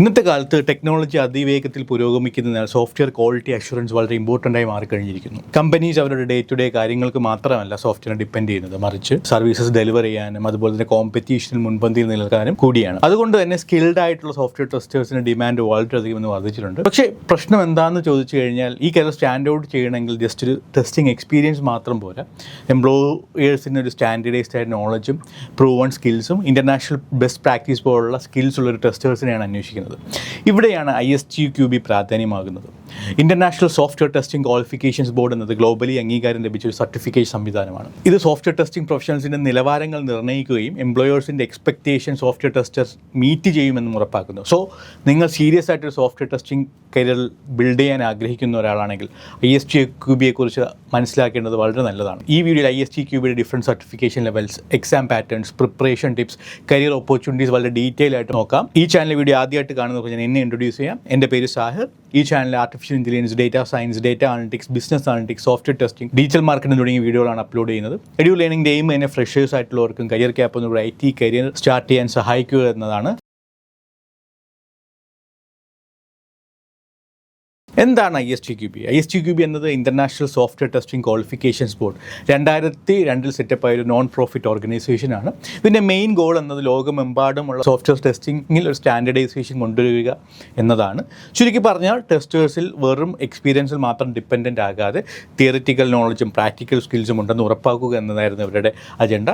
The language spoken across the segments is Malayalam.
ഇന്നത്തെ കാലത്ത് ടെക്നോളജി അതിവേഗത്തിൽ പുരോഗമിക്കുന്നതിനാൽ സോഫ്റ്റ്വെയർ ക്വാളിറ്റി അഷുറൻസ് വളരെ ഇമ്പോർട്ടൻ്റ് ആയി മാറിക്കഴിഞ്ഞിരിക്കുന്നു. കമ്പനീസ് അവരുടെ ഡേ ടു ഡേ കാര്യങ്ങൾക്ക് മാത്രമല്ല സോഫ്റ്റ്വെയർ ഡിപ്പെൻഡ് ചെയ്യുന്നത്, മറിച്ച് സർവീസസ് ഡെലിവർ ചെയ്യാനും അതുപോലെ തന്നെ കോമ്പറ്റീഷനിൽ മുൻപന്തിയിൽ നിൽക്കാനും കൂടിയാണ്. അതുകൊണ്ട് തന്നെ സ്കിൽഡ് ആയിട്ടുള്ള സോഫ്റ്റ്വെയർ ടെസ്റ്റേഴ്സിന് ഡിമാൻഡ് വളരെയധികം എന്ന് വർദ്ധിച്ചിട്ടുണ്ട്. പക്ഷേ പ്രശ്നം എന്താണെന്ന് ചോദിച്ചു കഴിഞ്ഞാൽ ഈ കാര്യം സ്റ്റാൻഡ് ഔട്ട് ചെയ്യണമെങ്കിൽ ജസ്റ്റ് ഒരു ടെസ്റ്റിംഗ് എക്സ്പീരിയൻസ് മാത്രം പോരാ. എംപ്ലോയേഴ്സിന് ഒരു സ്റ്റാൻഡേർഡൈസ്ഡ് ആയ നോളജും പ്രൂവൺ സ്കിൽസും ഇൻ്റർനാഷണൽ ബെസ്റ്റ് പ്രാക്ടീസ് പോലുള്ള സ്കിൽസ് ഉള്ളൊരു ടെസ്റ്റേഴ്സിനെയാണ് അന്വേഷിക്കുന്നത്. ഇവിടെയാണ് ISTQB പ്രാധാന്യമാകുന്നത്. International software testing qualifications board എന്നത് ഗ്ലോബലി അംഗീകാരം ലഭിച്ച ഒരു സർട്ടിഫിക്കേഷൻ സംവിധാനമാണ്. ഇത് സോഫ്റ്റ്വെയർ ടെസ്റ്റിംഗ് പ്രൊഫഷണൽസിൻ്റെ നിലവാരങ്ങൾ നിർണ്ണയിക്കുകയും എംപ്ലോയേഴ്സിൻ്റെ എക്സ്പെക്ടേഷൻ സോഫ്റ്റ്വെയർ ടെസ്റ്റേഴ്സ് മീറ്റ് ചെയ്യുമെന്നും ഉറപ്പാക്കുന്നു. സോ നിങ്ങൾ സീരിയസ് ആയിട്ടൊരു സോഫ്റ്റ്വെയർ ടെസ്റ്റിംഗ് കരിയർ ബിൽഡ് ചെയ്യാൻ ആഗ്രഹിക്കുന്ന ഒരാളാണെങ്കിൽ ISTQB മനസ്സിലാക്കേണ്ടത് വളരെ നല്ലതാണ്. ഈ വീഡിയോയിൽ ISTQBയുടെ different certification levels, exam patterns, preparation tips, career opportunities വളരെ ഡീറ്റെയിൽ ആയിട്ട് നോക്കാം. ഈ ചാനൽ വീഡിയോ ആദ്യമായിട്ട് കാണുന്നവർക്ക് ഞാൻ എന്നെ ഇൻട്രൊഡ്യൂസ് ചെയ്യാം. എൻ്റെ പേര് സാഹിർ. ഈ channel artificial intelligence, data science, data analytics, business analytics, software testing, digital marketing തുടങ്ങിയ വീഡിയോകളാണ് അപ്ലോഡ് ചെയ്യുന്നത്. എഡ്യൂ ലേണിംഗിൻ്റെ എയിം തന്നെ ഫ്രഷേഴ്സ് ആയിട്ടുള്ളവർക്കും കരിയർ ക്യാപ്പ് എന്നൊരു IT കരിയർ സ്റ്റാർട്ട് ചെയ്യാൻ സഹായിക്കുക എന്നതാണ്. എന്താണ് ISTQB എന്നത് international software testing qualifications board 2002 setup ആയ ഒരു നോൺ പ്രോഫിറ്റ് ഓർഗനൈസേഷനാണ്. ഇതിൻ്റെ മെയിൻ ഗോൾ എന്നത് ലോകമെമ്പാടുമുള്ള സോഫ്റ്റ്വെയർ ടെസ്റ്റിംഗിൽ ഒരു സ്റ്റാൻഡർഡൈസേഷൻ കൊണ്ടുവരിക എന്നതാണ്. ചുരുക്കി പറഞ്ഞാൽ ടെസ്റ്റേഴ്സിൽ വെറും എക്സ്പീരിയൻസിൽ മാത്രം ഡിപ്പെൻഡൻ്റ് ആകാതെ തിയറിറ്റിക്കൽ നോളജും പ്രാക്ടിക്കൽ സ്കിൽസും ഉണ്ടെന്ന് ഉറപ്പാക്കുക എന്നതായിരുന്നു ഇവരുടെ അജണ്ട.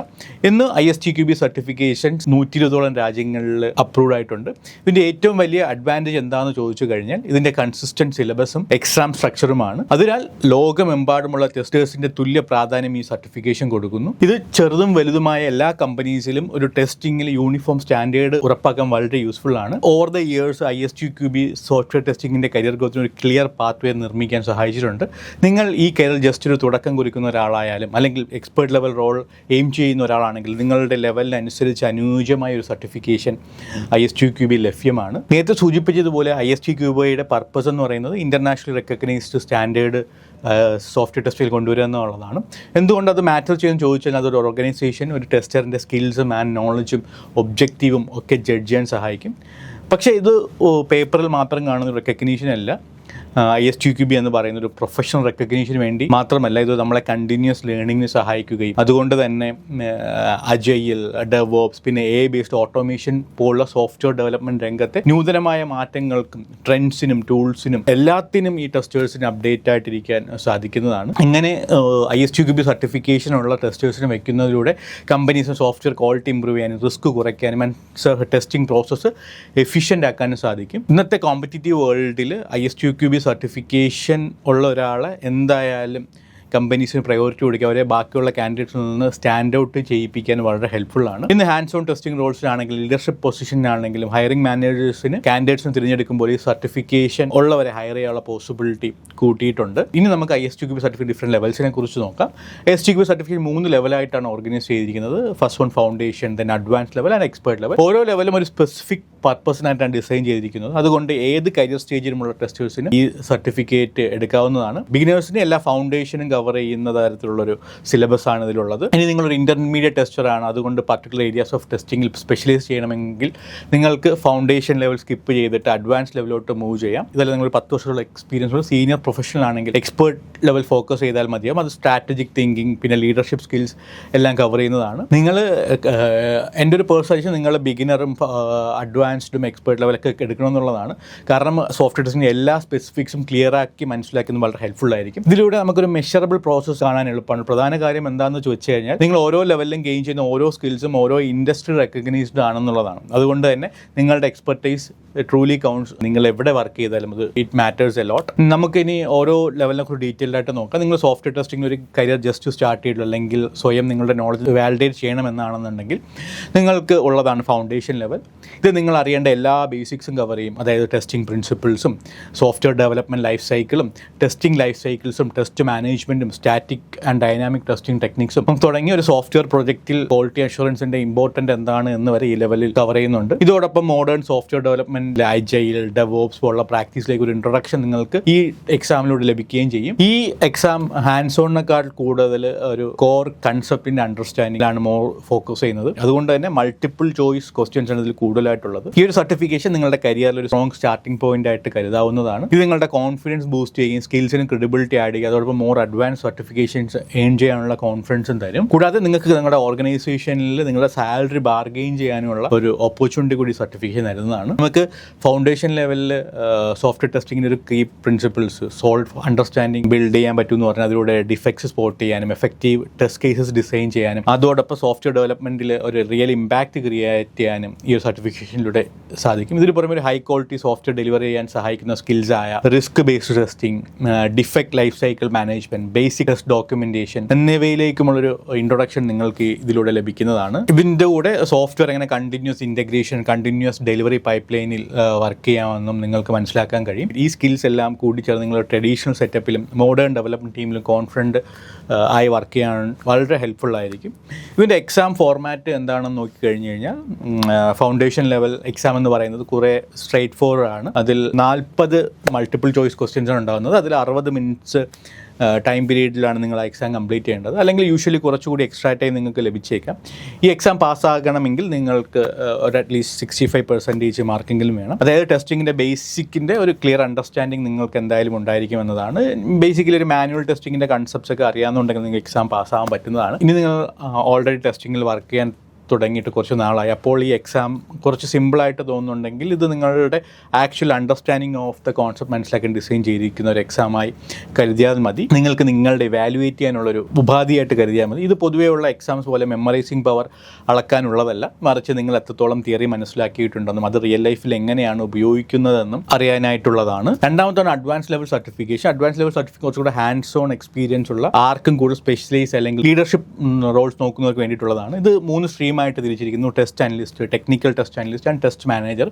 ഇന്ന് ISTQB സർട്ടിഫിക്കേഷൻസ് 120ഓളം രാജ്യങ്ങളിൽ അപ്രൂവ്ഡ് ആയിട്ടുണ്ട്. ഇതിൻ്റെ ഏറ്റവും വലിയ അഡ്വാൻറ്റേജ് എന്താണെന്ന് ചോദിച്ചു കഴിഞ്ഞാൽ ഇതിൻ്റെ കൺസിസ്റ്റൻറ്റ് സിലബസും എക്സാം സ്ട്രക്ചറുമാണ്. അതിനാൽ ലോകമെമ്പാടുമുള്ള ടെസ്റ്റേഴ്സിന്റെ തുല്യ പ്രാധാന്യം ഈ സർട്ടിഫിക്കേഷൻ കൊടുക്കുന്നു. ഇത് ചെറുതും വലുതുമായ എല്ലാ കമ്പനീസിലും ഒരു ടെസ്റ്റിംഗിൽ യൂണിഫോം സ്റ്റാൻഡേർഡ് ഉറപ്പാക്കാൻ വളരെ യൂസ്ഫുൾ ആണ്. Over the years ISTQB software ടെസ്റ്റിംഗിന്റെ കരിയർ ഗ്രോത്തിന് ഒരു ക്ലിയർ പാത്ത് വേ നിർമ്മിക്കാൻ സഹായിച്ചിട്ടുണ്ട്. നിങ്ങൾ ഈ കരിയർ ജസ്റ്റ് ഒരു തുടക്കം കുറിക്കുന്ന ഒരാളായാലും അല്ലെങ്കിൽ എക്സ്പേർട്ട് ലെവൽ റോൾ എയിം ചെയ്യുന്ന ഒരാളാണെങ്കിൽ നിങ്ങളുടെ ലെവലിനനുസരിച്ച് അനുയോജ്യമായ ഒരു സർട്ടിഫിക്കേഷൻ ISTQB ലഭ്യമാണ്. നേരത്തെ സൂചിപ്പിച്ചതുപോലെ ISTQBയുടെ പർപ്പസ് എന്ന് പറയുന്നത് ഇന്റർനാഷണൽ റെക്കഗ്നൈസ്ഡ് സ്റ്റാൻഡേർഡ് സോഫ്റ്റ്വെയർ ടെസ്റ്റിൽ കൊണ്ടുവരിക എന്നുള്ളതാണ്. എന്തുകൊണ്ട് അത് മാറ്റർ ചെയ്യുമെന്ന് ചോദിച്ചാൽ അതൊരു ഓർഗനൈസേഷൻ ഒരു ടെസ്റ്ററിൻ്റെ സ്കിൽസും ആൻഡ് നോളജും ഒബ്ജക്റ്റീവും ഒക്കെ ജഡ്ജ് ചെയ്യാൻ സഹായിക്കും. പക്ഷേ ഇത് പേപ്പറിൽ മാത്രം കാണുന്ന റെക്കഗ്നീഷൻ അല്ല. ISTQB എന്ന് പറയുന്ന ഒരു പ്രൊഫഷണൽ റെക്കഗ്നീഷന് വേണ്ടി മാത്രമല്ല, ഇത് നമ്മളെ കണ്ടിന്യൂസ് ലേണിങ്ങിന് സഹായിക്കുകയും അതുകൊണ്ട് തന്നെ അജൈൽ, ഡെവോപ്സ്, പിന്നെ AI ബേസ്ഡ് ഓട്ടോമേഷൻ പോലുള്ള സോഫ്റ്റ്വെയർ ഡെവലപ്മെൻറ്റ് രംഗത്തെ നൂതനമായ മാറ്റങ്ങൾക്കും ട്രെൻഡ്സിനും ടൂൾസിനും എല്ലാത്തിനും ഈ ടെസ്റ്റേഴ്സിന് അപ്ഡേറ്റ് ആയിട്ടിരിക്കാൻ സാധിക്കുന്നതാണ്. ഇങ്ങനെ ISTQB സർട്ടിഫിക്കേഷനുള്ള ടെസ്റ്റേഴ്സിന് വയ്ക്കുന്നതിലൂടെ കമ്പനീസിന് സോഫ്റ്റ്വെയർ ക്വാളിറ്റി ഇമ്പ്രൂവ് ചെയ്യാനും റിസ്ക് കുറയ്ക്കാനും ടെസ്റ്റിംഗ് പ്രോസസ്സ് എഫിഷ്യൻ്റ് ആക്കാനും സാധിക്കും. ഇന്നത്തെ കോമ്പറ്റീറ്റീവ് വേൾഡിൽ ISTQB സർട്ടിഫിക്കേഷൻ ഉള്ള ഒരാളെ എന്തായാലും കമ്പനീസിന് പ്രയോറിറ്റി കൊടുക്കുക, അവരെ ബാക്കിയുള്ള കാൻഡിഡേറ്റ്സിൽ നിന്ന് സ്റ്റാൻഡ് ഔട്ട് ചെയ്യിപ്പിക്കാൻ വളരെ ഹെൽപ്ഫുള്ളാണ്. ഇന്ന് ഹാൻഡ്സ് ഓൺ ടെസ്റ്റിംഗ് റോൾസിലാണെങ്കിലും ലീഡർഷിപ്പ് പൊസിഷനിലാണെങ്കിലും ഹയറിംഗ് മാനേജേഴ്സിന് കാൻഡിഡേറ്റ്സിന് തിരഞ്ഞെടുക്കുമ്പോൾ ഈ സർട്ടിഫിക്കേഷൻ ഉള്ളവരെ ഹയർ ചെയ്യാനുള്ള പോസിബിലിറ്റി കൂട്ടിയിട്ടുണ്ട്. ഇനി നമുക്ക് ISTQB സർട്ടിഫിക്കറ്റ് ഡിഫറെൻറ്റ് ലെവൽസിനെ കുറിച്ച് നോക്കാം. ISTQB സർട്ടിഫിക്കറ്റ് 3 ലെവലായിട്ടാണ് ഓർഗനൈസ് ചെയ്തിരിക്കുന്നത്. First one foundation, then advance level and expert level. ഓരോ ലെവലും ഒരു സ്പെസിഫിക് പർപ്പസിനായിട്ടാണ് ഡിസൈൻ ചെയ്തിരിക്കുന്നത്. അതുകൊണ്ട് ഏത് കരിയർ സ്റ്റേജിലുമുള്ള ടെസ്റ്റേഴ്സിന് ഈ സർട്ടിഫിക്കറ്റ് എടുക്കാവുന്നതാണ്. ബിഗിനേഴ്സിന് എല്ലാ ഫൗണ്ടേഷനും കവർ ചെയ്യുന്ന തരത്തിലുള്ളൊരു സിലബസ് ആണ് ഇതിലുള്ളത്. ഇനി നിങ്ങളൊരു ഇൻ്റർമീഡിയറ്റ് ടെസ്റ്ററാണ്, അതുകൊണ്ട് പർട്ടിക്കുലർ ഏരിയാസ് ഓഫ് ടെസ്റ്റിംഗിൽ സ്പെഷ്യലൈസ് ചെയ്യണമെങ്കിൽ നിങ്ങൾക്ക് ഫൗണ്ടേഷൻ ലെവൽ സ്കിപ്പ് ചെയ്തിട്ട് അഡ്വാൻസ് ലെവലിലോട്ട് മൂവ് ചെയ്യാം. ഇതെല്ലാം നിങ്ങൾ 10 വർഷമുള്ള എക്സ്പീരിയൻസ് ഉള്ള സീനിയർ പ്രൊഫഷണൽ ആണെങ്കിൽ എക്സ്പേർട്ട് ലെവൽ ഫോക്കസ് ചെയ്താൽ മതിയാവും. അത് സ്ട്രാറ്റജിക് തിങ്കിങ് പിന്നെ ലീഡർഷിപ്പ് സ്കിൽസ് എല്ലാം കവർ ചെയ്യുന്നതാണ്. നിങ്ങൾ എൻ്റെ ഒരു പേഴ്സണൽ നിങ്ങൾ ബിഗിനറും അഡ്വാൻസ്ഡും എക്സ്പേർട്ട് ലെവലൊക്കെ എടുക്കണമെന്നുള്ളതാണ്. കാരണം സോഫ്റ്റ്വെയർ ടെസ്റ്റിംഗ് എല്ലാ സ്പെസിഫിക്സും ക്ലിയർ ആക്കി മനസ്സിലാക്കുന്നത് വളരെ ഹെൽപ്ഫുൾ ആയിരിക്കും. ഇതിലൂടെ നമുക്കൊരു മെഷറബിൾ പ്രോസസ്സ് കാണാൻ എളുപ്പമാണ്. പ്രധാന കാര്യം എന്താണെന്ന് ചോദിച്ചു കഴിഞ്ഞാൽ നിങ്ങൾ ഓരോ ലെവലിലും ഗെയിൻ ചെയ്യുന്ന ഓരോ സ്കിൽസും ഓരോ ഇൻഡസ്ട്രി റെക്കഗ്നൈസ്ഡ് ആണെന്നുള്ളതാണ്. അതുകൊണ്ട് തന്നെ നിങ്ങളുടെ എക്സ്പെർട്ടൈസ് ട്രൂലി കൗണ്ട്സ്. നിങ്ങൾ എവിടെ വർക്ക് ചെയ്താലും അത് ഇറ്റ് മാറ്റേഴ്സ് എ ലോട്ട്. നമുക്കിനി ഓരോ ലെവലിനെ കുറിച്ച് ഡീറ്റെയിൽഡ് ആയിട്ട് നോക്കാം. നിങ്ങൾ സോഫ്റ്റ്വെയർ ടെസ്റ്റിംഗ് ഒരു കരിയർ ജസ്റ്റ് സ്റ്റാർട്ട് ചെയ്തിട്ടുള്ളൂ അല്ലെങ്കിൽ സ്വയം നിങ്ങളുടെ നോളജ് വാലിഡേറ്റ് ചെയ്യണമെന്നാണെന്നുണ്ടെങ്കിൽ നിങ്ങൾക്ക് ഉള്ളതാണ് ഫൗണ്ടേഷൻ ലെവൽ. ഇത് നിങ്ങൾ അറിയേണ്ട എല്ലാ ബേസിക്സും കവർ ചെയ്യും. അതായത് ടെസ്റ്റിംഗ് പ്രിൻസിപ്പിൾസും സോഫ്റ്റ്വെയർ ഡെവലപ്മെൻറ്റ് ലൈഫ് സൈക്കിളും ടെസ്റ്റിംഗ് ലൈഫ് സൈക്കിൾസും ടെസ്റ്റ് മാനേജ്മെൻറ്റ് മാനേജ്മെൻറ്റും സ്റ്റാറ്റിക് ആൻഡ് ഡൈനാമിക് ടെസ്റ്റിംഗ് ടെക്നിക്സും തുടങ്ങിയ ഒരു സോഫ്റ്റ്വെയർ പ്രൊജക്റ്റിൽ ക്വാളിറ്റി അഷുറൻസിൻ്റെ ഇമ്പോർട്ടൻ്റ് എന്താണ് എന്ന് വരെ ഈ ലെവലിൽ കവർ ചെയ്യുന്നുണ്ട്. ഇതോടൊപ്പം modern software development, agile, devops പോലുള്ള പ്രാക്ടീസിലേക്ക് ഒരു ഇൻട്രൊഡക്ഷൻ നിങ്ങൾക്ക് ഈ എക്സാമിലൂടെ ലഭിക്കുകയും ചെയ്യും. ഈ എക്സാം ഹാൻഡ്സ് ഓണിനേക്കാൾ കൂടുതൽ ഒരു കോർ കൺസെപ്റ്റിൻ്റെ അണ്ടർസ്റ്റാൻഡിംഗിലാണ് മോർ ഫോക്കസ് ചെയ്യുന്നത്. അതുകൊണ്ട് തന്നെ മൾട്ടിപ്പിൾ ചോയ്സ് ക്വസ്റ്റ്യൻസ് ആണ് ഇതിൽ കൂടുതലായിട്ടുള്ളത്. ഈ ഒരു സർട്ടിഫിക്കേഷൻ നിങ്ങളുടെ കരിയറിൽ ഒരു സ്ട്രോങ് സ്റ്റാർട്ടിംഗ് പോയിന്റ് ആയിട്ട് കരുതാവുന്നതാണ്. ഇത് നിങ്ങളുടെ കോൺഫിഡൻസ് ബൂസ്റ്റ് ചെയ്യുകയും സ്കിൽസിന് ക്രെഡിബിലിറ്റി ആഡ് ചെയ്യുക, അതോടൊപ്പം മോർ അഡ്വാൻസ് സർട്ടിഫിക്കേഷൻസ് ഏൺ ചെയ്യാനുള്ള കോൺഫിഡൻസും തരും. കൂടാതെ നിങ്ങൾക്ക് നിങ്ങളുടെ ഓർഗനൈസേഷനിൽ നിങ്ങളുടെ സാലറി ബാർഗെയിൻ ചെയ്യാനുള്ള ഒരു ഓപ്പർച്യൂണിറ്റി കൂടി സർട്ടിഫിക്കേഷൻ തരുന്നതാണ്. നമുക്ക് ഫൗണ്ടേഷൻ ലെവലിൽ സോഫ്റ്റ്വെയർ ടെസ്റ്റിങ്ങിൻ്റെ ഒരു key principles solve understanding build ചെയ്യാൻ പറ്റും എന്ന് പറഞ്ഞാൽ അതിലൂടെ ഡിഫെക്ട്സ് സ്പോട്ട് ചെയ്യാനും എഫക്റ്റീവ് ടെസ്റ്റ് കേസസ് ഡിസൈൻ ചെയ്യാനും അതോടൊപ്പം സോഫ്റ്റ്വെയർ ഡെവലപ്മെൻറ്റിൽ ഒരു റിയൽ ഇമ്പാക്റ്റ് ക്രിയേറ്റ് ചെയ്യാനും ഈ ഒരു സർട്ടിഫിക്കേഷനിലൂടെ സാധിക്കും. ഇതിന് പുറമെ ഒരു ഹൈ ക്വാളിറ്റി സോഫ്റ്റ്വെയർ ഡെലിവറി ചെയ്യാൻ സഹായിക്കുന്ന സ്കിൽസായ risk based testing, defect life cycle management, basic test documentation എന്നിവയിലേക്കുമുള്ളൊരു ഇൻട്രൊഡക്ഷൻ നിങ്ങൾക്ക് ഇതിലൂടെ ലഭിക്കുന്നതാണ്. ഇതിൻ്റെ കൂടെ സോഫ്റ്റ്വെയർ എങ്ങനെ continuous integration, continuous delivery pipe ലൈനിൽ വർക്ക് ചെയ്യാമെന്നും നിങ്ങൾക്ക് മനസ്സിലാക്കാൻ കഴിയും. ഈ സ്കിൽസ് എല്ലാം കൂടിച്ചേർന്ന് നിങ്ങളുടെ ട്രഡീഷണൽ സെറ്റപ്പിലും മോഡേൺ ഡെവലപ്മെൻറ്റ് ടീമിലും കോൺഫിഡൻറ്റ് ആയി വർക്ക് ചെയ്യാൻ വളരെ ഹെൽപ്ഫുൾ ആയിരിക്കും. ഇതിൻ്റെ എക്സാം ഫോർമാറ്റ് എന്താണെന്ന് നോക്കിക്കഴിഞ്ഞ് കഴിഞ്ഞാൽ ഫൗണ്ടേഷൻ ലെവൽ എക്സാം എന്ന് പറയുന്നത് കുറേ സ്ട്രെയിറ്റ് ഫോർവേഡ് ആണ്. അതിൽ 40 മൾട്ടിപ്പിൾ ചോയ്സ് ക്വസ്റ്റ്യൻസാണ് ഉണ്ടാകുന്നത്. അതിൽ 60 മിനിറ്റ്സ് ടൈം പീരീഡിലാണ് നിങ്ങൾ ആ എക്സാം കംപ്ലീറ്റ് ചെയ്യേണ്ടത്. അല്ലെങ്കിൽ യൂഷ്വലി കുറച്ചുകൂടി എക്സ്ട്രാ ടൈം നിങ്ങൾക്ക് ലഭിച്ചേക്കാം. ഈ എക്സാം പാസ്സാകണമെങ്കിൽ നിങ്ങൾക്ക് ഒരു അറ്റ്ലീസ്റ്റ് 65% മാർക്കെങ്കിലും വേണം. അതായത് ടെസ്റ്റിങ്ങിൻ്റെ ബേസിക്കിൻ്റെ ഒരു ക്ലിയർ അണ്ടർസ്റ്റാൻഡിങ് നിങ്ങൾക്ക് എന്തായാലും ഉണ്ടായിരിക്കും എന്നതാണ്. ബേസിക്കലി ഒരു മാനുവൽ ടെസ്റ്റിങ്ങിൻ്റെ കൺസെപ്റ്റ്സ് ഒക്കെ അറിയാമെന്നുണ്ടെങ്കിൽ നിങ്ങൾക്ക് എക്സാം പാസ്സാകാൻ പറ്റുന്നതാണ്. ഇനി നിങ്ങൾ ഓൾറെഡി ടെസ്റ്റിങ്ങിൽ വർക്ക് ചെയ്യാൻ തുടങ്ങിയിട്ട് കുറച്ച് നാളായി, അപ്പോൾ ഈ എക്സാം കുറച്ച് സിമ്പിളായിട്ട് തോന്നുന്നുണ്ടെങ്കിൽ ഇത് നിങ്ങളുടെ actual understanding of the concept മനസ്സിലാക്കാൻ ഡിസൈൻ ചെയ്തിരിക്കുന്ന ഒരു എക്സാമായി കരുതിയാൽ മതി. നിങ്ങൾക്ക് നിങ്ങളുടെ ഇവാലുവേറ്റ് ചെയ്യാനുള്ളൊരു ഉപാധിയായിട്ട് കരുതിയാൽ മതി. ഇത് പൊതുവെയുള്ള എക്സാംസ് പോലെ മെമ്മറൈസിങ് പവർ അളക്കാനുള്ളതല്ല, മറിച്ച് നിങ്ങൾ എത്രത്തോളം തിയറി മനസ്സിലാക്കിയിട്ടുണ്ടെന്നും അത് റിയൽ ലൈഫിൽ എങ്ങനെയാണ് ഉപയോഗിക്കുന്നതെന്നും അറിയാനായിട്ടുള്ളതാണ്. രണ്ടാമത്താണ് advance level certification. Advance level certification കുറച്ചുകൂടെ ഹാൻഡ്സ് ഓൺ എക്സ്പീരിയൻസ് ഉള്ള ആർക്കും കൂടുതൽ സ്പെഷ്യലൈസ് അല്ലെങ്കിൽ ലീഡർഷിപ്പ് റോൾസ് നോക്കുന്നവർക്ക് വേണ്ടിയിട്ടുള്ളതാണ്. ഇത് 3 സ്ട്രീമായിട്ട് തിരിച്ചിരിക്കുന്നു: test analyst, technical test analyst and test manager.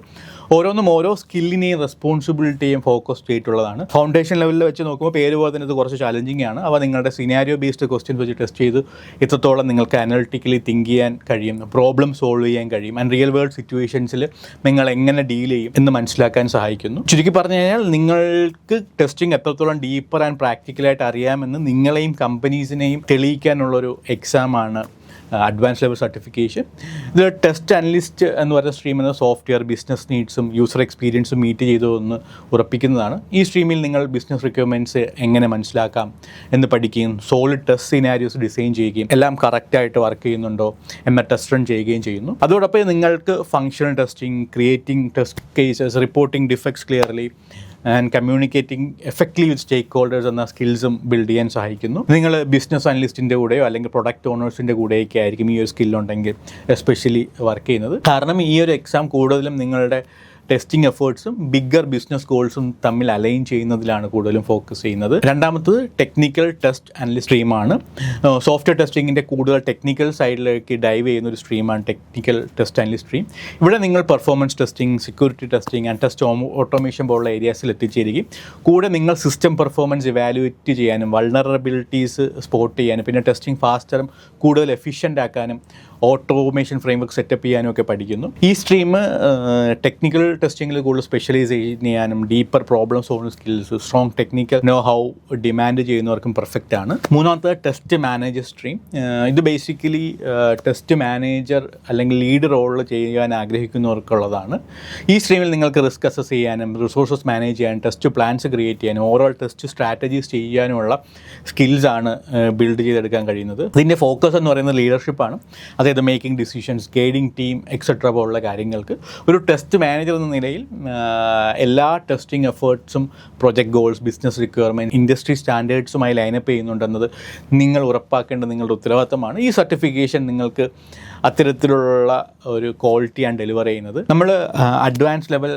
ഓരോന്നും ഓരോ സ്കില്ലിനെയും റെസ്പോൺസിബിലിറ്റിയും ഫോക്കസ് ചെയ്തിട്ടുള്ളതാണ്. ഫൗണ്ടേഷൻ ലെവലിൽ വെച്ച് നോക്കുമ്പോൾ പേര് പോലെ തന്നെ ഇത് കുറച്ച് ചാലഞ്ചിങ് ആണ്. അവ നിങ്ങളുടെ സിനാരിയോ ബേസ്ഡ് ക്വസ്റ്റ്യൻസ് വെച്ച് ടെസ്റ്റ് ചെയ്ത് എത്രത്തോളം നിങ്ങൾക്ക് അനലിറ്റിക്കലി തിങ്ക് ചെയ്യാൻ കഴിയും, പ്രോബ്ലം സോൾവ് ചെയ്യാൻ കഴിയും, ആൻഡ് റിയൽ വേൾഡ് സിറ്റുവേഷൻസിൽ നിങ്ങൾ എങ്ങനെ ഡീൽ ചെയ്യും എന്ന് മനസ്സിലാക്കാൻ സഹായിക്കുന്നു. ചുരുക്കി പറഞ്ഞു കഴിഞ്ഞാൽ നിങ്ങൾക്ക് ടെസ്റ്റിംഗ് എത്രത്തോളം ഡീപ്പർ ആൻഡ് പ്രാക്ടിക്കലായിട്ട് അറിയാമെന്ന് നിങ്ങളെയും കമ്പനീസിനെയും തെളിയിക്കാനുള്ളൊരു എക്സാമാണ് അഡ്വാൻസ് ലെവൽ സർട്ടിഫിക്കേഷൻ. ഇത് ടെസ്റ്റ് അനലിസ്റ്റ് എന്ന് പറയുന്ന സ്ട്രീം എന്ന സോഫ്റ്റ്വെയർ ബിസിനസ് നീഡ്സും യൂസർ എക്സ്പീരിയൻസും മീറ്റ് ചെയ്തതെന്ന് ഉറപ്പിക്കുന്നതാണ്. ഈ സ്ട്രീമിൽ നിങ്ങൾ ബിസിനസ് റിക്വയർമെൻറ്റ്സ് എങ്ങനെ മനസ്സിലാക്കാം എന്ന് പഠിക്കുകയും സോളിഡ് ടെസ്റ്റ് സിനാരിയോസ് ഡിസൈൻ ചെയ്യുകയും എല്ലാം കറക്റ്റായിട്ട് വർക്ക് ചെയ്യുന്നുണ്ടോ എന്ന ടെസ്റ്റ് റൺ ചെയ്യുകയും ചെയ്യുന്നു. അതോടൊപ്പം നിങ്ങൾക്ക് functional testing, creating test cases, reporting defects clearly and communicating effectively with stakeholders എന്ന സ്കിൽസും ബിൽഡ് ചെയ്യാൻ സഹായിക്കുന്നു. നിങ്ങൾ ബിസിനസ് അനലിസ്റ്റിൻ്റെ കൂടെയോ അല്ലെങ്കിൽ പ്രൊഡക്റ്റ് ഓണേഴ്സിൻ്റെ കൂടെയൊക്കെ ആയിരിക്കും ഈ ഒരു സ്കില്ലുണ്ടെങ്കിൽ എസ്പെഷ്യലി വർക്ക് ചെയ്യുന്നത്. കാരണം ഈ ഒരു എക്സാം കൂടുതലും നിങ്ങളുടെ ടെസ്റ്റിംഗ് എഫേർട്സും ബിഗ്ഗർ ബിസിനസ് ഗോൾസും തമ്മിൽ അലൈൻ ചെയ്യുന്നതിലാണ് കൂടുതലും ഫോക്കസ് ചെയ്യുന്നത്. രണ്ടാമത്തത് ടെക്നിക്കൽ ടെസ്റ്റ് അനലിസ്റ്റ് സ്ട്രീമാണ്. സോഫ്റ്റ്വെയർ ടെസ്റ്റിങ്ങിൻ്റെ കൂടുതൽ ടെക്നിക്കൽ സൈഡിലേക്ക് ഡൈവ് ചെയ്യുന്ന ഒരു സ്ട്രീമാണ് ടെക്നിക്കൽ ടെസ്റ്റ് അനലിസ്റ്റ് സ്ട്രീം. ഇവിടെ നിങ്ങൾ performance testing, security testing and test automation പോലുള്ള ഏരിയാസിൽ എത്തിച്ചേരുകയും കൂടെ നിങ്ങൾ സിസ്റ്റം പെർഫോമൻസ് ഇവാലുവേറ്റ് ചെയ്യാനും വൾണറബിലിറ്റീസ് സ്പോട്ട് ചെയ്യാനും പിന്നെ ടെസ്റ്റിംഗ് ഫാസ്റ്ററും കൂടുതൽ എഫിഷ്യൻ്റ് ആക്കാനും ഓട്ടോമേഷൻ ഫ്രെയിംവർക്ക് സെറ്റപ്പ് ചെയ്യാനും ഒക്കെ പഠിക്കുന്നു. ഈ സ്ട്രീം ടെക്നിക്കൽ ടെസ്റ്റിങ്ങിൽ കൂടുതൽ സ്പെഷ്യലൈസ് ചെയ്യാനും deeper problem solving skills, strong technical know how demand ചെയ്യുന്നവർക്കും പെർഫെക്റ്റ് ആണ്. മൂന്നാമത്തെ ടെസ്റ്റ് മാനേജർ സ്ട്രീം. ഇത് ബേസിക്കലി ടെസ്റ്റ് മാനേജർ അല്ലെങ്കിൽ ലീഡ് റോളിൽ ചെയ്യാൻ ആഗ്രഹിക്കുന്നവർക്കുള്ളതാണ്. ഈ സ്ട്രീമിൽ നിങ്ങൾക്ക് റിസ്ക് അസസ് ചെയ്യാനും റിസോഴ്സസ് മാനേജ് ചെയ്യാനും ടെസ്റ്റ് പ്ലാൻസ് ക്രിയേറ്റ് ചെയ്യാനും ഓവറോൾ ടെസ്റ്റ് സ്ട്രാറ്റജീസ് ചെയ്യാനുമുള്ള സ്കിൽസാണ് ബിൽഡ് ചെയ്തെടുക്കാൻ കഴിയുന്നത്. ഇതിൻ്റെ ഫോക്കസ് എന്ന് പറയുന്നത് ലീഡർഷിപ്പാണ്. അതായത് making decisions, guiding team etcetera പോലുള്ള കാര്യങ്ങൾക്ക്. ഒരു ടെസ്റ്റ് മാനേജർ എന്ന നിലയിൽ എല്ലാ ടെസ്റ്റിംഗ് എഫേർട്സും project goals, business requirement, industry സ്റ്റാൻഡേർഡ്സുമായി ലൈനപ്പ് ചെയ്യുന്നുണ്ടെന്നത് നിങ്ങൾ ഉറപ്പാക്കേണ്ടത് നിങ്ങളുടെ ഉത്തരവാദിത്തമാണ്. ഈ സർട്ടിഫിക്കേഷൻ നിങ്ങൾക്ക് അത്തരത്തിലുള്ള ഒരു ക്വാളിറ്റിയാണ് ഡെലിവർ ചെയ്യുന്നത്. നമ്മൾ അഡ്വാൻസ് ലെവൽ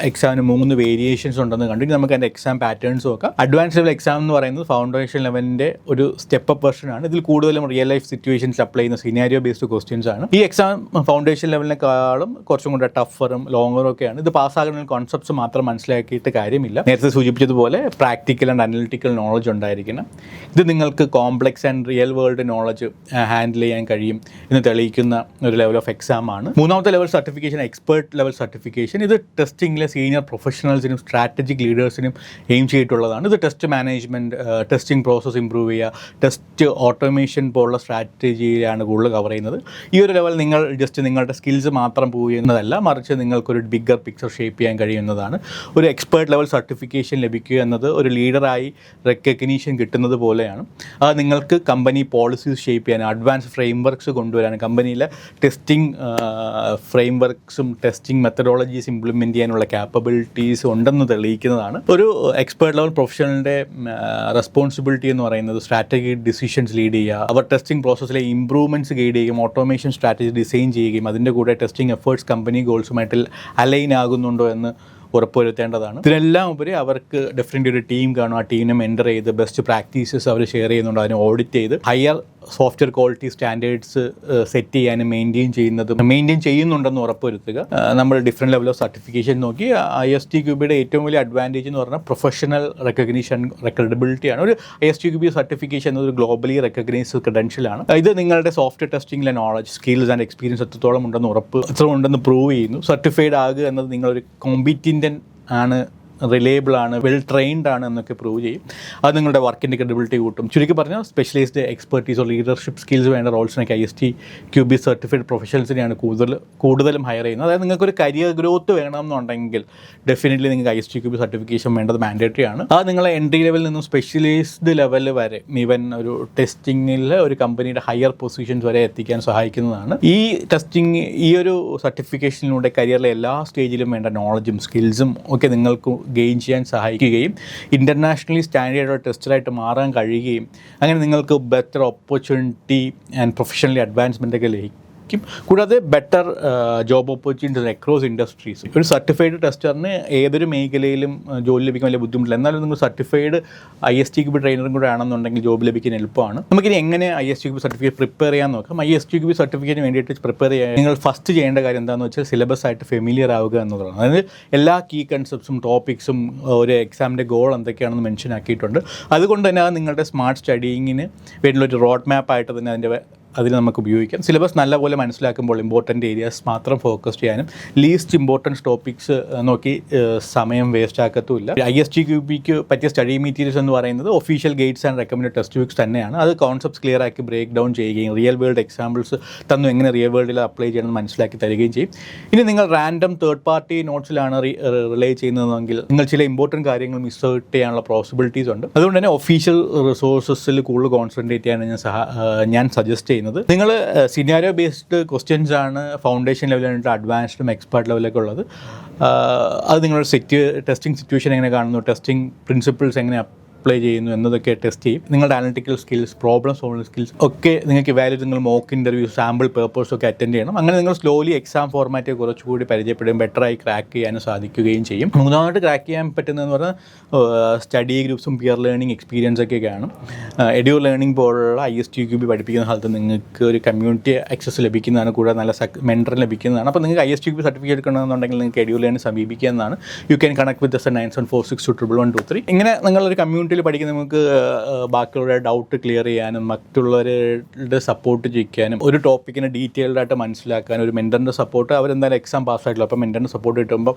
എക്സാമിന് 3 വേരിയേഷൻസ് ഉണ്ടെന്ന് കണ്ടു. നമുക്ക് അതിൻ്റെ എക്സാം പാറ്റേൺസ് നോക്കാം. അഡ്വാൻസ് ലെവൽ എക്സാം എന്ന് പറയുന്നത് ഫൗണ്ടേഷൻ ലെവലിൻ്റെ ഒരു സ്റ്റെപ്പ് അപ്പ് വെർഷനാണ്. ഇതിൽ കൂടുതലും റിയൽ ലൈഫ് സിറ്റുവേഷൻസ് അപ്ലൈ ചെയ്യുന്ന സിനാരിയോ ബേസ്ഡ് ക്വസ്റ്റ്യൻസ് ആണ്. ഈ എക്സാം ഫൗണ്ടേഷൻ ലെവലിനെക്കാളും കുറച്ചും കൂടെ ടഫറും ലോങ്ങറും ഒക്കെയാണ്. ഇത് പാസ്സാകുന്ന കോൺസെപ്റ്റ്സ് മാത്രം മനസ്സിലാക്കിയിട്ട് കാര്യമില്ല. നേരത്തെ സൂചിപ്പിച്ചതുപോലെ പ്രാക്ടിക്കൽ ആൻഡ് അനലിറ്റിക്കൽ നോളജ് ഉണ്ടായിരിക്കണം. ഇത് നിങ്ങൾക്ക് complex and real world knowledge handle ചെയ്യാൻ കഴിയും എന്ന് തെളിയിക്കുന്ന ഒരു ലെവൽ ഓഫ് എക്സാം ആണ്. മൂന്നാമത്തെ level certification expert level certification. ഇത് ടെസ്റ്റിംഗിലെ സീനിയർ പ്രൊഫഷണൽസിനും സ്ട്രാറ്റജിക് ലീഡേഴ്സിനും എയിം ചെയ്തിട്ടുള്ളതാണ്. ഇത് test management, testing process improve ചെയ്യുക, ടെസ്റ്റ് ഓട്ടോമേഷൻ പോലുള്ള സ്ട്രാറ്റജിയാണ് കൂടുതൽ കവർ ചെയ്യുന്നത്. ഈ ഒരു ലെവൽ നിങ്ങൾ ജസ്റ്റ് നിങ്ങളുടെ സ്കിൽസ് മാത്രം പ്രൂവ് ചെയ്യുന്നതല്ല, മറിച്ച് നിങ്ങൾക്കൊരു ബിഗ്ഗർ പിക്ചർ ഷേപ്പ് ചെയ്യാൻ കഴിയുന്നതാണ്. ഒരു എക്സ്പേർട്ട് ലെവൽ സർട്ടിഫിക്കേഷൻ ലഭിക്കുക എന്നത് ഒരു ലീഡറായി റെക്കഗ്നീഷൻ കിട്ടുന്നത് പോലെയാണ്. അത് നിങ്ങൾക്ക് കമ്പനി പോളിസീസ് ഷേപ്പ് ചെയ്യാൻ, അഡ്വാൻസ് ഫ്രെയിംവർക്ക്സ് കൊണ്ടുവരാൻ, കമ്പനിയിലെ ടെസ്റ്റിംഗ് ഫ്രെയിംവർക്ക്സും ടെസ്റ്റിംഗ് മെത്തഡോളജീസ് ഇംപ്ലിമെൻറ്റ് ചെയ്യാനുള്ള ക്യാപ്പബിലിറ്റീസ് ഉണ്ടെന്ന് തെളിയിക്കുന്നതാണ്. ഒരു എക്സ്പേർട്ട് ലെവൽ പ്രൊഫഷണലിൻ്റെ റെസ്പോൺസിബിലിറ്റി എന്ന് പറയുന്നത് സ്ട്രാറ്റജിക് ഡിസിഷൻസ് ലീഡ് ചെയ്യുക, അവർ ടെസ്റ്റിംഗ് പ്രോസസ്സിലെ ഇംപ്രൂവ്മെൻറ്റ്സ് ഗൈഡ് ചെയ്യുകയും ഓട്ടോമേഷൻ സ്ട്രാറ്റജി ഡിസൈൻ ചെയ്യുകയും അതിൻ്റെ കൂടെ ടെസ്റ്റിംഗ് എഫേർട്സ് കമ്പനി ഗോൾസുമായിട്ട് അലൈൻ ആകുന്നുണ്ടോ എന്ന് ഉറപ്പുവരുത്തേണ്ടതാണ്. ഇതിനെല്ലാം ഉപരി അവർക്ക് ഡെഫിനറ്റ്ലി ഒരു ടീം കാണും. ആ ടീമിനെ മെൻറ്റർ ചെയ്ത് ബെസ്റ്റ് പ്രാക്ടീസസ് അവർ ഷെയർ ചെയ്യുന്നുണ്ട്, അതിനെ ഓഡിറ്റ് ചെയ്ത് higher software quality standards set ചെയ്യാനും മെയിൻറ്റെയിൻ ചെയ്യുന്നുണ്ടെന്ന് ഉറപ്പുവരുത്തുക. നമ്മൾ ഡിഫറെൻറ്റ് ലെവൽ ഓഫ് സർട്ടിഫിക്കേഷൻ നോക്കി. ISTQB ഏറ്റവും വലിയ അഡ്വാൻറ്റേജ് എന്ന് പറഞ്ഞാൽ പ്രൊഫഷണൽ റെക്കഗ്നീഷൻ, ക്രെഡിബിലിറ്റിയാണ്. ഒരു ISTQB സർട്ടിഫിക്കേഷൻ എന്നൊരു ഗ്ലോബലി റെക്കഗ്നൈസ്ഡ് ക്രെഡൻഷ്യലാണ്. ഇത് നിങ്ങളുടെ സോഫ്റ്റ്വെയർ ടെസ്റ്റിംഗിലെ നോളജ്, സ്കിൽസ് ആൻഡ് എക്സ്പീരിയൻസ് എത്രത്തോളം ഉണ്ടെന്ന് പ്രൂവ് ചെയ്യുന്നു. സർട്ടിഫൈഡ് ആകുക എന്നത് നിങ്ങളൊരു കോമ്പീറ്റൻ്റ് ആണ്, റിലയബിൾ ആണ്, വെൽ ട്രെയിൻഡ് ആണ് എന്നൊക്കെ പ്രൂവ് ചെയ്യും. അത് നിങ്ങളുടെ വർക്കിൻ്റെ ക്രെഡിബിലിറ്റി കൂട്ടും. ചുരുക്കി പറഞ്ഞാൽ സ്പെഷ്യലൈസ്ഡ് എക്സ്പെർട്ടീസോ ലീഡർഷിപ്പ് സ്കിൽസ് വേണ്ട റോൾസിനൊക്കെ ISTQB സർട്ടിഫൈഡ് പ്രൊഫഷണൽസിനെയാണ് കൂടുതലും ഹയർ ചെയ്യുന്നത്. അതായത് നിങ്ങൾക്കൊരു കരിയർ ഗ്രോത്ത് വേണമെന്നുണ്ടെങ്കിൽ ഡെഫിനറ്റ്ലി നിങ്ങൾക്ക് ISTQB സർട്ടിഫിക്കേഷൻ വേണ്ടത് മാൻഡേറ്ററി ആണ്. അത് നിങ്ങളെ എൻട്രി ലെവലിൽ നിന്നും സ്പെഷ്യലൈസ്ഡ് ലെവൽ വരെ, ഈവൻ ഒരു ടെസ്റ്റിങ്ങിൽ ഒരു കമ്പനിയുടെ ഹയർ പൊസിഷൻസ് വരെ എത്തിക്കാൻ സഹായിക്കുന്നതാണ്. ഈ ഒരു സർട്ടിഫിക്കേഷനിലൂടെ കരിയറിലെ എല്ലാ സ്റ്റേജിലും വേണ്ട നോളജും സ്കിൽസും ഒക്കെ നിങ്ങൾക്ക് ഗെയിൻ ചെയ്യാൻ സഹായിക്കുകയും ഇൻ്റർനാഷണലി സ്റ്റാൻഡേർഡ് ടെസ്റ്ററായിട്ട് മാറാൻ കഴിയുകയും അങ്ങനെ നിങ്ങൾക്ക് better opportunity and professionally advancement ഒക്കെ ലഭിക്കും. കൂടാതെ better job opportunities across industries. ഒരു സർട്ടിഫൈഡ് ടെസ്റ്ററിന് ഏതൊരു മേഖലയിലും ജോലി ലഭിക്കാൻ വലിയ ബുദ്ധിമുട്ടില്ല. എന്നാലും നിങ്ങൾ സർട്ടിഫൈഡ് ISTQB ട്രെയിനറും കൂടെ ആണെന്നുണ്ടെങ്കിൽ ജോബ് ലഭിക്കാൻ എളുപ്പമാണ്. നമുക്കിനി എങ്ങനെ ISTQB സർട്ടിഫിക്കറ്റ് പ്രിപ്പയർ ചെയ്യാൻ നോക്കാം. ISTQB സർട്ടിഫിക്കറ്റിന് വേണ്ടിയിട്ട് പ്രിപ്പയർ ചെയ്യാൻ നിങ്ങൾ ഫസ്റ്റ് ചെയ്യേണ്ട കാര്യം എന്താണെന്ന് വെച്ചാൽ സിലബസ് ആയിട്ട് ഫെമിലിയർ ആവുക എന്നുള്ളതാണ്. അതായത് എല്ലാ കീ കൺസെപ്റ്റ്സും ടോപ്പിക്സും ഒരു എക്സാമിൻ്റെ ഗോൾ എന്തൊക്കെയാണെന്ന് മെൻഷൻ ആക്കിയിട്ടുണ്ട്. അതുകൊണ്ട് തന്നെ അത് നിങ്ങളുടെ സ്മാർട്ട് സ്റ്റഡിയിങ്ങിന് വേണ്ടിയുള്ള ഒരു റോഡ് മാപ്പ് ആയിട്ട് തന്നെ അതിൽ നമുക്ക് ഉപയോഗിക്കാം. സിലബസ് നല്ലപോലെ മനസ്സിലാക്കുമ്പോൾ ഇമ്പോർട്ടൻ്റ് ഏരിയാസ് മാത്രം ഫോക്കസ് ചെയ്യാനും ലീസ്റ്റ് ഇമ്പോർട്ടൻറ്റ് ടോപ്പിക്സ് നോക്കി സമയം വേസ്റ്റ് ആക്കത്തുമില്ല. ISTQBക്ക് പറ്റിയ സ്റ്റഡി മെറ്റീരിയൽസ് എന്ന് പറയുന്നത് official guides and recommend text books തന്നെയാണ്. അത് കോൺസെപ്റ്റ്സ് ക്ലിയർ ആക്കി ബ്രേക്ക് ഡൗൺ ചെയ്യുകയും റിയൽ വേൾഡ് എക്സാമ്പിൾസ് തന്നു എങ്ങനെ റിയൽ വേൾഡിൽ അപ്ലൈ ചെയ്യണമെന്ന് മനസ്സിലാക്കി തരികയും ചെയ്യും. ഇനി നിങ്ങൾ റാൻഡം തേർഡ് പാർട്ടി നോട്ട്സിലാണ് റിലേ ചെയ്യുന്നതെങ്കിൽ നിങ്ങൾ ചില ഇമ്പോർട്ടൻറ്റ് കാര്യങ്ങൾ മിസ്സൗട്ട് ചെയ്യാനുള്ള പോസിബിലിറ്റീസ് ഉണ്ട്. അതുകൊണ്ട് തന്നെ ഒഫീഷ്യൽ റിസോഴ്സസിൽ കൂടുതൽ കോൺസെൻട്രേറ്റ് ചെയ്യാനാണ് ഞാൻ സജസ്റ്റ് ചെയ്യുന്നത്. നിങ്ങൾ സിനാരിയോ ബേസ്ഡ് ക്വസ്റ്റ്യൻസ് ആണ് ഫൗണ്ടേഷൻ ലെവലിലായിട്ട് അഡ്വാൻസ്ഡും എക്സ്പേർട്ട് ലെവലൊക്കെ ഉള്ളത്. അത് നിങ്ങളുടെ ടെസ്റ്റിംഗ് സിറ്റുവേഷൻ എങ്ങനെ കാണുന്നു, ടെസ്റ്റിംഗ് പ്രിൻസിപ്പിൾസ് എങ്ങനെ അപ്ലൈ ചെയ്യുന്നു എന്നതൊക്കെ ടെസ്റ്റ് ചെയ്യും. നിങ്ങളുടെ analytical skills, problem solving skills ഒക്കെ നിങ്ങൾക്ക് വാല്യൂ, നിങ്ങൾ മോക്ക് ഇൻ്റർവ്യൂ, സാമ്പിൾ പേപ്പേഴ്സ് ഒക്കെ അറ്റൻഡ് ചെയ്യണം. അങ്ങനെ നിങ്ങൾ സ്ലോലി എക്സാം ഫോർമാറ്റ് കുറച്ചുകൂടി പരിചയപ്പെടുകയും ബെറ്ററായി ക്രാക്ക് ചെയ്യാനും സാധിക്കുകയും ചെയ്യും. മൂന്നാമതായിട്ട് ക്രാക്ക് ചെയ്യാൻ പറ്റുന്നതെന്ന് പറഞ്ഞാൽ സ്റ്റഡി ഗ്രൂപ്പ്സും പിയർ ലേണിംഗ് എക്സ്പീരിയൻസ് ഒക്കെയാണ്. എഡ്യൂ ലേണിംഗ് പോലുള്ള ISTQB പഠിപ്പിക്കുന്ന കാലത്ത് നിങ്ങൾക്ക് ഒരു കമ്മ്യൂണിറ്റി ആക്സസ് ലഭിക്കുന്നതാണ്, കൂടാതെ നല്ല മെൻറ്റർ ലഭിക്കുന്നതാണ്. അപ്പോൾ നിങ്ങൾക്ക് ISTQB സർട്ടിഫിക്കറ്റ് എടുക്കണമെന്നുണ്ടെങ്കിൽ നിങ്ങൾക്ക് എഡ്യൂ ലേണിംഗ് സമീപിക്കുന്നതാണ്. You can connect with 97462123. ഇങ്ങനെ നിങ്ങളൊരു കമ്മ്യൂണിറ്റിയിൽ പഠിക്കുന്ന നമുക്ക് ബാക്കിയുള്ളവരുടെ ഡൗട്ട് ക്ലിയർ ചെയ്യാനും മറ്റുള്ളവരുടെ സപ്പോർട്ട് ചെയ്യാനും ഒരു ടോപ്പിക്കിനെ ഡീറ്റെയിൽഡ് ആയിട്ട് മനസ്സിലാക്കാനും ഒരു മെൻറ്ററിൻ്റെ സപ്പോർട്ട്, അവരെന്തായാലും എക്സാം പാസ്സായിട്ടുള്ളൂ, അപ്പോൾ മെൻറ്ററിൻ്റെ സപ്പോർട്ട് കിട്ടുമ്പോൾ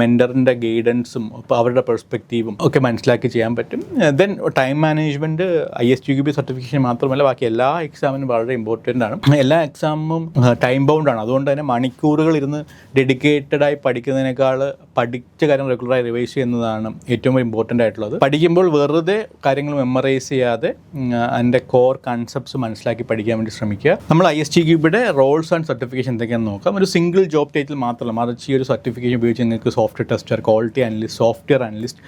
മെൻറ്ററിൻ്റെ ഗൈഡൻസും അപ്പോൾ അവരുടെ പെർസ്പെക്റ്റീവും ഒക്കെ മനസ്സിലാക്കി ചെയ്യാൻ പറ്റും. Then time management ISTQB certification മാത്രമല്ല ബാക്കി എല്ലാ എക്സാമിനും വളരെ ഇമ്പോർട്ടൻ്റ് ആണ്. എല്ലാ എക്സാമും ടൈം ബൗണ്ടാണ്. അതുകൊണ്ട് തന്നെ മണിക്കൂറുകൾ ഇരുന്ന് ഡെഡിക്കേറ്റഡായി പഠിക്കുന്നതിനേക്കാൾ പഠിച്ച കാര്യം റെഗുലറായി റിവൈസ് ചെയ്യുന്നതാണ് ഏറ്റവും ഇമ്പോർട്ടൻ്റ് ആയിട്ടുള്ളത്. പഠിക്കുമ്പോൾ വെറുതെ കാര്യങ്ങൾ മെമ്മറൈസ് ചെയ്യാതെ അതിൻ്റെ കോർ കൺസെപ്റ്റ്സ് മനസ്സിലാക്കി പഠിക്കാൻ വേണ്ടി ശ്രമിക്കുക. നമ്മൾ ISTQBയുടെ റോൾസ് ആൻഡ് സർട്ടിഫിക്കേഷൻ എന്തൊക്കെയാണെന്ന് നോക്കാം. ഒരു സിംഗിൾ ജോബ് ടൈറ്റിൽ മാത്രമല്ല, മറിച്ച് ഈ ഒരു സർട്ടിഫിക്കേഷൻ ഉപയോഗിച്ച് നിങ്ങൾക്ക് software tester, quality analyst, software analyst,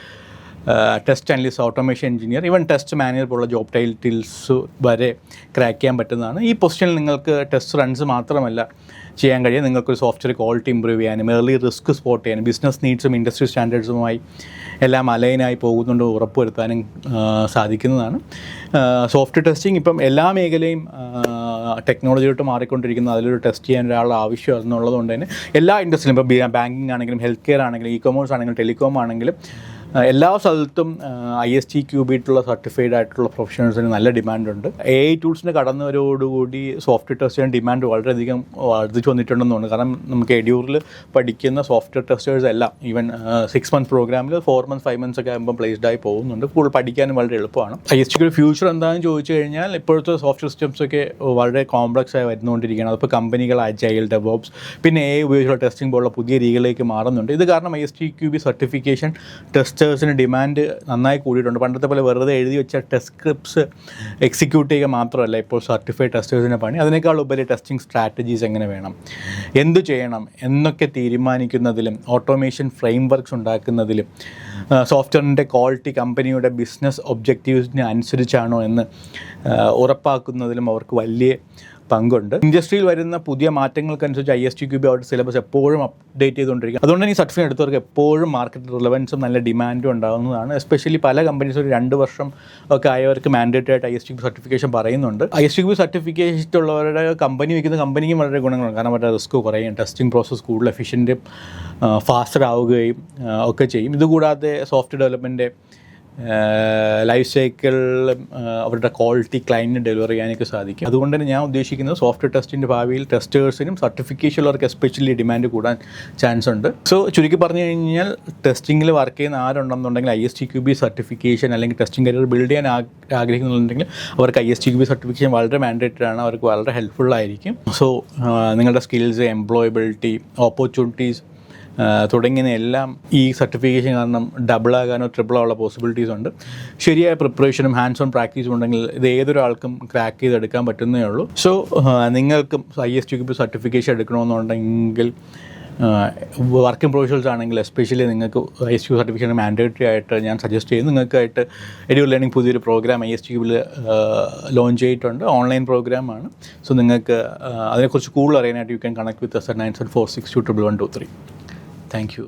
test analyst, automation engineer, even test manager പോലുള്ള ജോബ് ടൈറ്റിൽസ് വരെ ക്രാക്ക് ചെയ്യാൻ പറ്റുന്നതാണ്. ഈ പൊസിഷനിൽ നിങ്ങൾക്ക് ടെസ്റ്റ് റൺസ് മാത്രമല്ല ചെയ്യാൻ കഴിയും, നിങ്ങൾക്കൊരു സോഫ്റ്റ്വെയർ ക്വാളിറ്റി ഇമ്പ്രൂവ് ചെയ്യാനും ഏർലി റിസ്ക് സ്പോട്ട് ചെയ്യാനും ബിസിനസ് നീഡ്സും ഇൻഡസ്ട്രി സ്റ്റാൻഡേർഡ്സുമായി എല്ലാം അലൈനായി പോകുന്നുണ്ട് ഉറപ്പുവരുത്താനും സാധിക്കുന്നതാണ്. സോഫ്റ്റ്വെയർ ടെസ്റ്റിംഗ് ഇപ്പം എല്ലാ മേഖലയും ടെക്നോളജിയിലോട്ട് മാറിക്കൊണ്ടിരിക്കുന്നു. അതിലൊരു ടെസ്റ്റ് ചെയ്യാൻ ഒരാളുടെ ആവശ്യം എന്നുള്ളത് കൊണ്ട് തന്നെ എല്ലാ ഇൻഡസ്ട്രിയിലും ഇപ്പോൾ ബാങ്കിങ് ആണെങ്കിലും ഹെൽത്ത് കെയർ ആണെങ്കിലും ഇ-കൊമേഴ്സ് ആണെങ്കിലും ടെലികോം ആണെങ്കിലും എല്ലാ സ്ഥലത്തും ISTQB സർട്ടിഫൈഡ് ആയിട്ടുള്ള പ്രൊഫഷണൽസിന് നല്ല ഡിമാൻഡുണ്ട്. AI ടൂൾസിൻ്റെ കടന്നവരോടുകൂടി സോഫ്റ്റ്വെയർ ടെസ്റ്റിന് ഡിമാൻഡ് വളരെയധികം വർദ്ധിച്ചു വന്നിട്ടുണ്ടെന്ന് തോന്നുന്നു. കാരണം നമുക്ക് എഡ്യൂറിൽ പഠിക്കുന്ന സോഫ്റ്റ്വെയർ ടെസ്റ്റേഴ്സ് എല്ലാം ഈവൻ 6 month പ്രോഗ്രാമിൽ 4 months 5 months ഒക്കെ ആകുമ്പോൾ പ്ലേസ്ഡ് ആയി പോകുന്നുണ്ട്. കൂടുതൽ പഠിക്കാനും വളരെ എളുപ്പമാണ്. ISTQB ഫ്യൂച്ചർ എന്താണെന്ന് ചോദിച്ചു കഴിഞ്ഞാൽ ഇപ്പോഴത്തെ സോഫ്റ്റ്വെയർ സിസ്റ്റംസൊക്കെ വളരെ കോംപ്ലക്സ് ആയി വരുന്നുകൊണ്ടിരിക്കുകയാണ്. അതിപ്പോൾ കമ്പനികൾ അജൈൽ, ഡെവോപ്സ്, പിന്നെ AI ഉപയോഗിച്ചുള്ള ടെസ്റ്റിംഗ് പോലുള്ള പുതിയ രീതികളിലേക്ക് മാറുന്നുണ്ട്. ഇത് കാരണം ISTQB സർട്ടിഫിക്കേഷൻ ടെസ്റ്റേഴ്സിന് ഡിമാൻഡ് നന്നായി കൂടിയിട്ടുണ്ട്. പണ്ടത്തെ പോലെ വെറുതെ എഴുതി വെച്ച ടെസ്റ്റ് സ്ക്രിപ്റ്റ്സ് എക്സിക്യൂട്ട് ചെയ്യുക മാത്രമല്ല ഇപ്പോൾ സർട്ടിഫൈഡ് ടെസ്റ്റേഴ്സിൻ്റെ പണി. അതിനേക്കാൾ ഉപരി ടെസ്റ്റിംഗ് സ്ട്രാറ്റജീസ് എങ്ങനെ വേണം, എന്തു ചെയ്യണം എന്നൊക്കെ തീരുമാനിക്കുന്നതിലും ഓട്ടോമേഷൻ ഫ്രെയിം വർക്ക്സ് ഉണ്ടാക്കുന്നതിലും സോഫ്റ്റ്വെയറിൻ്റെ ക്വാളിറ്റി കമ്പനിയുടെ ബിസിനസ് ഒബ്ജക്റ്റീവ്സിന് അനുസരിച്ചാണോ എന്ന് ഉറപ്പാക്കുന്നതിലും അവർക്ക് വലിയ പങ്കുണ്ട്. ഇൻഡസ്ട്രിയിൽ വരുന്ന പുതിയ മാറ്റങ്ങൾക്കനുസരിച്ച് ISTQB അവരുടെ സിലബസ് എപ്പോഴും അപ്ഡേറ്റ് ചെയ്തുകൊണ്ടിരിക്കും. അതുകൊണ്ട് തന്നെ ഈ സർട്ടിഫിക്കറ്റ് എടുത്തവർക്ക് എപ്പോഴും മാർക്കറ്റ് റിലവൻസും നല്ല ഡിമാൻഡും ഉണ്ടാകുന്നതാണ്. എസ്പെഷ്യലി പല കമ്പനീസ് ഒരു 2 വർഷം ഒക്കെ ആയവർക്ക് മാൻഡേറ്ററി ആയിട്ട് ISTQB സർട്ടിഫിക്കേഷൻ പറയുന്നുണ്ട്. ISTQB സർട്ടിഫിക്കേഷൻ ഉള്ളവരുടെ കമ്പനി വയ്ക്കുന്ന കമ്പനിക്കും വളരെ ഗുണങ്ങളുണ്ട്. കാരണം അവരുടെ റിസ്ക് കുറയും, ടെസ്റ്റിംഗ് പ്രോസസ്സ് കൂടുതൽ എഫിഷ്യൻറ്റും ഫാസ്റ്റർ ആവുകയും ഒക്കെ ചെയ്യും. ഇതുകൂടാതെ സോഫ്റ്റ്വെയർ ഡെവലപ്മെൻറ്റ് ലൈഫ് സൈക്കിളിലും അവരുടെ ക്വാളിറ്റി ക്ലയൻറ്റിന് ഡെലിവർ ചെയ്യാനൊക്കെ സാധിക്കും. അതുകൊണ്ട് തന്നെ ഞാൻ ഉദ്ദേശിക്കുന്നത് സോഫ്റ്റ്വെയർ ടെസ്റ്റിൻ്റെ ഭാവിയിൽ ടെസ്റ്റേഴ്സിനും സർട്ടിഫിക്കേഷൻ ഉള്ളവർക്ക് എസ്പെഷ്യലി ഡിമാൻഡ് കൂടാൻ ചാൻസ് ഉണ്ട്. സോ ചുരുക്കി പറഞ്ഞു കഴിഞ്ഞാൽ ടെസ്റ്റിങ്ങിൽ വർക്ക് ചെയ്യുന്ന ആരുണ്ടെന്നുണ്ടെങ്കിൽ ISTQB സർട്ടിഫിക്കേഷൻ അല്ലെങ്കിൽ ടെസ്റ്റിംഗ് കരിയർ ബിൽഡ് ചെയ്യാൻ ആഗ്രഹിക്കുന്നുണ്ടെങ്കിൽ അവർക്ക് ISTQB സർട്ടിഫിക്കേഷൻ വളരെ മാൻഡേറ്ററി ആണ്, അവർക്ക് വളരെ ഹെൽപ്ഫുള്ളായിരിക്കും. സോ നിങ്ങളുടെ സ്കിൽസ്, എംപ്ലോയബിലിറ്റി, ഓപ്പർച്യൂണിറ്റീസ് തുടങ്ങിയ എല്ലാം ഈ സർട്ടിഫിക്കേഷൻ കാരണം ഡബിളാകാനോ ട്രിപ്പിളാനുള്ള പോസിബിലിറ്റീസ് ഉണ്ട്. ശരിയായ പ്രിപ്പറേഷനും ഹാൻഡ്സ് ഓൺ പ്രാക്ടീസും ഉണ്ടെങ്കിൽ ഇത് ഏതൊരാൾക്കും ക്രാക്ക് ചെയ്തെടുക്കാൻ പറ്റുന്നേ ഉള്ളൂ. സോ നിങ്ങൾക്കും ISTQB സർട്ടിഫിക്കേഷൻ എടുക്കണമെന്നുണ്ടെങ്കിൽ വർക്കിംഗ് പ്രൊഫഷണൽസ് ആണെങ്കിൽ എസ്പെഷ്യലി നിങ്ങൾക്ക് ISTQB സർട്ടിഫിക്കേഷൻ മാൻഡേറ്ററി ആയിട്ട് ഞാൻ സജസ്റ്റ് ചെയ്യുന്നു. നിങ്ങൾക്കായിട്ട് എഡ്യൂ ലേണിംഗ് പുതിയൊരു പ്രോഗ്രാം ISTQB ലോഞ്ച് ചെയ്തിട്ടുണ്ട്. ഓൺലൈൻ പ്രോഗ്രാമാണ്. സോ നിങ്ങൾക്ക് അതിനെക്കുറിച്ച് കൂടുതൽ അറിയാനായിട്ട് U can connect with us at 9746211123. Thank you.